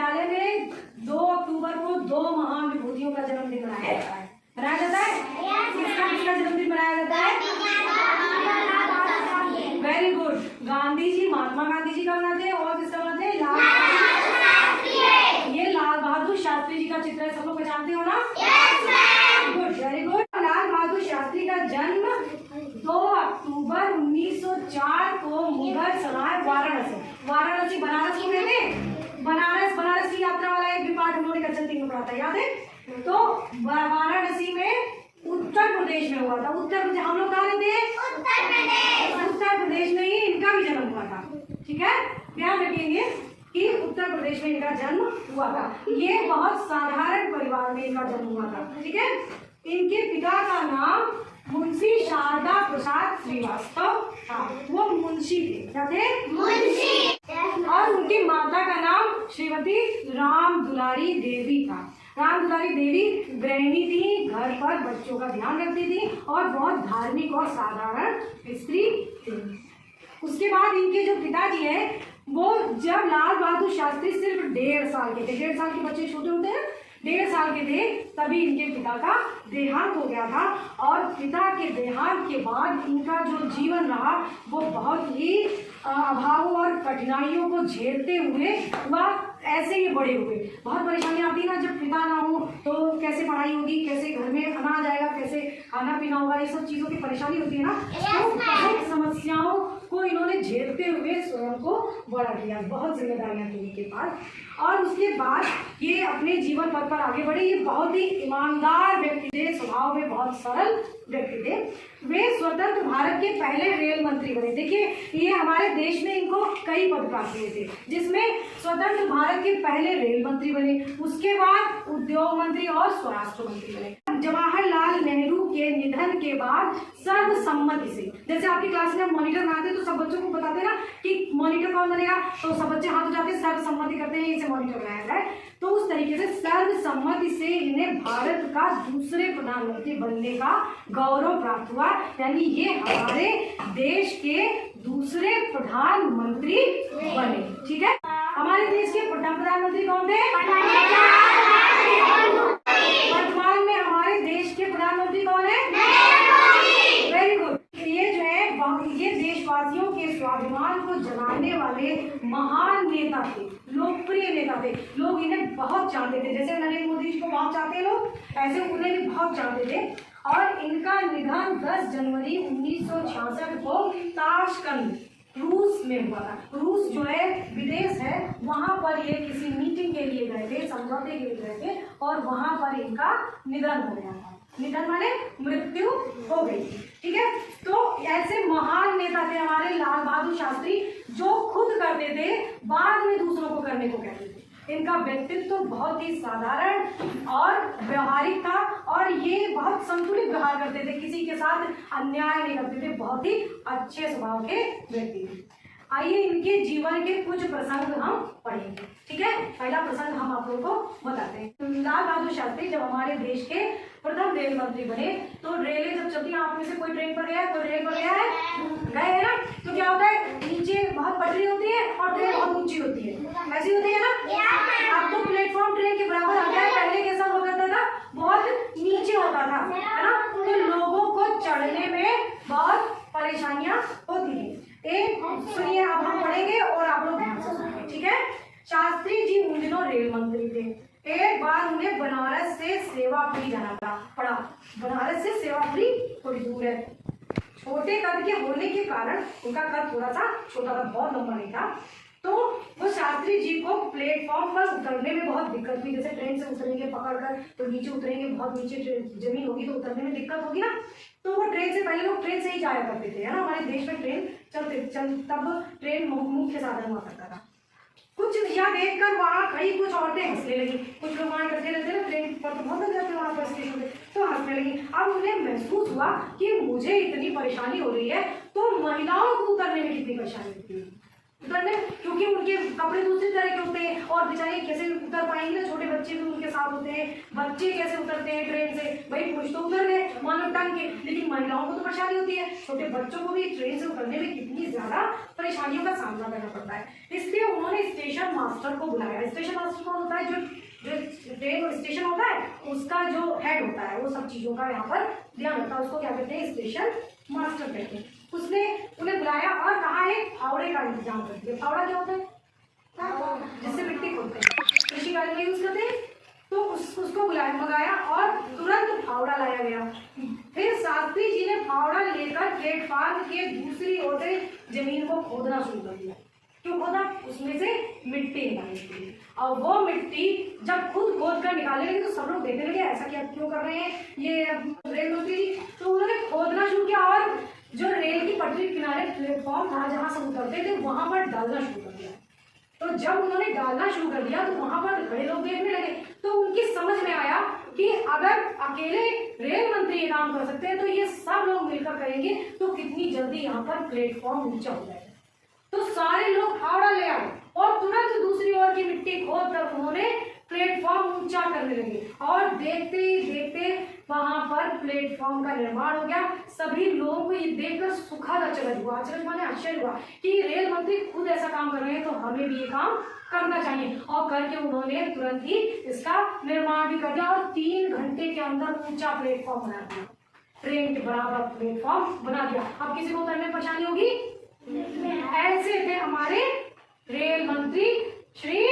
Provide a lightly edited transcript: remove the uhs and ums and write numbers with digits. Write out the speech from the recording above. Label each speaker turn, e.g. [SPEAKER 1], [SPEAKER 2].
[SPEAKER 1] विद्यालय में 2 अक्टूबर को 2 महान विभूतियों का जन्मदिन मनाया जाता है। किसका जन्मदिन मनाया जाता है? Very good. गांधी जी, महात्मा गांधी जी का मनाते हैं। और किसका मनाते हैं? ये लाल बहादुर शास्त्री जी का चित्र है, सब लोग जानते हो ना? Good, very good. Lal Bahadur Shastri का जन्म 2 अक्टूबर 1904 को मुगल सराय वाराणसी बनारस को कहते हैं। बनारस की यात्रा वाला एक भी पाठ उन्होंने कक्षा 3 में पढ़ा था, याद है? तो वाराणसी में उत्तर प्रदेश में हुआ था। उत्तर प्रदेश, हम लोग कहाँ रहते हैं? उत्तर प्रदेश में ही इनका भी जन्म हुआ था। ठीक है, ध्यान रखेंगे कि उत्तर प्रदेश में इनका जन्म हुआ था। ये बहुत साधारण परिवार में इनका जन्म हुआ था। ठीक है, इनके पिता का नाम मुंशी शारदा प्रसाद श्रीवास्तव था। वो मुंशी थे। क्या थे? मुंशी। और उनकी माता का नाम श्रीमती राम दुलारी देवी था। राम दुलारी देवी गृहिणी थी, घर पर बच्चों का ध्यान रखती थी और बहुत धार्मिक और साधारण स्त्री थी। उसके बाद इनके जो पिताजी हैं, वो जब लाल बहादुर शास्त्री सिर्फ 1.5 साल के थे, 1.5 साल के बच्चे छोटे होते हैं, 1.5 साल के थे, तभी इनके पिता का देहांत हो गया था। और पिता के देहांत के बाद इनका जो जीवन रहा वो बहुत ही अभावों और कठिनाइयों को झेलते हुए वह ऐसे ही बड़े हुए। बहुत परेशानियां आती है ना, जब पिता ना हो तो कैसे पढ़ाई होगी, कैसे घर में अनाज आएगा, कैसे खाना पीना होगा, ये सब चीज़ों की परेशानी होती है ना। तो बहुत समस्याओं को इन्होंने झेलते हुए स्वयं को बड़ा किया, बहुत जिम्मेदारियां थी इनके पास। और उसके बाद ये अपने जीवन पथ पर आगे बढ़े। ये बहुत ही ईमानदार व्यक्ति थे, स्वभाव में बहुत सरल व्यक्ति थे। वे स्वतंत्र भारत के पहले रेल मंत्री बने। देखिए, ये हमारे देश में इनको कई पद प्राप्त हुए थे, जिसमें स्वतंत्र भारत के पहले रेल मंत्री बने, उसके बाद उद्योग मंत्री और स्वराष्ट्र मंत्री बने। जवाहरलाल नेहरू के निधन के बाद सर्वसम्मति से, जैसे आपकी क्लास में मॉनिटर बनाते तो सब बच्चों को बताते ना कि मॉनिटर कौन बनेगा, तो सब बच्चे हाथ उठाते सर्वसम्मति करते हैं, इसे मॉनिटर बनाया जाए। तो उस तरीके से सर्वसम्मति से इन्हें भारत का दूसरे प्रधानमंत्री बनने का गौरव प्राप्त हुआ। यानी ये हमारे देश के दूसरे प्रधानमंत्री बने। ठीक है, हमारे देश के प्रधानमंत्री कौन थे? वर्तमान में हमारे देश के प्रधानमंत्री कौन है? Very good. ये जो है ये देशवासियों के स्वाभिमान को जगाने वाले महान नेता थे, लोकप्रिय नेता थे। लोग इन्हें बहुत चाहते थे, जैसे नरेंद्र मोदी जी को बहुत चाहते हैं लोग, ऐसे उन्हें भी बहुत चाहते थे। और इनका निधन 10 जनवरी 1966 को ताशकंद रूस में हुआ था। रूस जो है विदेश है, वहां पर ये किसी मीटिंग के लिए गए थे, समझौते के लिए गए थे, और वहां पर इनका निधन हो गया था। निधन माने मृत्यु हो गई थी। ठीक है, तो ऐसे महान नेता थे हमारे लाल बहादुर शास्त्री, जो खुद करते थे, बाद में दूसरों को करने को कहते थे। इनका व्यक्तित्व बहुत ही साधारण और व्यवहारिक था, और ये बहुत संतुलित व्यवहार करते थे, किसी के साथ अन्याय नहीं करते थे, बहुत ही अच्छे स्वभाव के व्यक्ति थे। आइए इनके जीवन के कुछ प्रसंग हम पढ़ेंगे। ठीक है, पहला प्रसंग हम आप लोगों को बताते हैं। लाल बहादुर शास्त्री जब हमारे देश के प्रथम रेल मंत्री बने, तो रेलें जब चलती हैं, आप में से कोई ट्रेन पर गया है? तो रेल पर गया है, गए है ना? तो क्या होता है, नीचे बहुत पटरी होती है और ट्रेन बहुत ऊंची होती है, ऐसी होती है ना? अब तो प्लेटफॉर्म ट्रेन के बराबर आ गया है, पहले कैसा हुआ करता था? बहुत नीचे होता था, है ना? तो लोगों को चढ़ने में बहुत परेशानियां होती है। एक सुनिए, अब हम पढ़ेंगे और आप लोग ध्यान से सुनिए। ठीक है, शास्त्री जी उन दिनों रेल मंत्री थे। एक बार उन्हें बनारस से सेवापुरी जाना पड़ा। बनारस से सेवापुरी थोड़ी दूर है। छोटे कद के होने के कारण उनका कद थोड़ा सा छोटा था, बहुत लंबा नहीं था। तो वो शास्त्री जी को प्लेटफॉर्म पर उतरने में बहुत दिक्कत हुई। जैसे ट्रेन से उतरेंगे पकड़कर, तो नीचे उतरेंगे, बहुत नीचे जमीन होगी तो उतरने में दिक्कत होगी ना। तो वो ट्रेन से, पहले लोग ट्रेन से ही जाया करते थे, है ना? हमारे देश में ट्रेन तब ट्रेन मुख्य साधन हुआ करता था। कुछ यह देखकर वहाँ कई कुछ औरतें हंसने लगी। कुछ लोग वहाँ इकट्ठे रहते ना, ट्रेन पर तो बहुत लग जाते वहाँ पर स्टेशन पे, तो हंसने लगी। अब उन्हें महसूस हुआ कि मुझे इतनी परेशानी हो रही है, तो महिलाओं को उतरने में कितनी परेशानी होती है उतरने, क्योंकि उनके कपड़े दूसरी तरह के होते हैं और बेचारे कैसे उतर पाएंगे ना, छोटे बच्चे भी उनके साथ होते हैं, बच्चे कैसे उतरते हैं ट्रेन से, भाई पुरुष तो उतर गए मानो टंग के, लेकिन महिलाओं को तो परेशानी होती है, छोटे बच्चों को भी ट्रेन से उतरने में कितनी ज्यादा परेशानियों का सामना करना पड़ता है। इसलिए उन्होंने स्टेशन मास्टर को बुलाया। स्टेशन मास्टर कौन होता है? जो ट्रेन स्टेशन होता है उसका जो हेड होता है, वो सब चीजों का यहाँ पर ध्यान रखता है, उसको क्या कहते हैं? स्टेशन मास्टर कहते हैं। उसने उन्हें बुलाया और कहा एक फावड़े का इंतजाम कर दिया। फावड़ा क्या होता है? जिससे मिट्टी खोदते हैं, कृषि कार्य में यूज करते हैं। तो उसको मंगाया और तुरंत फावड़ा लाया गया। फिर शास्त्री जी ने फावड़ा लेकर प्लेटफार्म के दूसरी ओर से जमीन को खोदना शुरू कर दिया। क्यों खोदा? उसमें से मिट्टी निकालने के लिए। और वो मिट्टी जब खुद खोद कर निकालने लगे तो सब लोग देखने लगे ऐसा क्या क्यों कर रहे हैं ये रेल मंत्री जी। तो उन्होंने खोदना शुरू किया और जो रेल की पटरी किनारे प्लेटफॉर्म था जहाँ सब उतरते थे वहां पर डालना शुरू कर दिया। तो जब उन्होंने डालना शुरू कर दिया तो वहां पर खड़े लोग देखने लगे। तो उनकी समझ में आया कि अगर अकेले रेल मंत्री ये काम कर सकते हैं तो ये सब लोग मिलकर करेंगे तो कितनी जल्दी यहाँ पर प्लेटफॉर्म ऊंचा हो जाएगा। तो सारे लोग फावड़ा ले आए और तुरंत दूसरी ओर की मिट्टी खोद कर उन्होंने प्लेटफॉर्म ऊंचा करने लगे। और देखते ही देखते वहां पर प्लेटफॉर्म का निर्माण हो गया। सभी लोगों को ये देखकर सुखद अचरज हुआ। अचरज माने आश्चर्य हुआ कि रेल मंत्री खुद ऐसा काम कर रहे हैं तो हमें भी ये काम करना चाहिए। और करके उन्होंने तुरंत ही इसका निर्माण भी कर दिया और 3 घंटे के अंदर ऊंचा प्लेटफॉर्म बना दिया। ट्रेन के बराबर प्लेटफॉर्म बना दिया। अब किसी को उतरने में परेशानी होगी? ऐसे थे हमारे रेल मंत्री श्री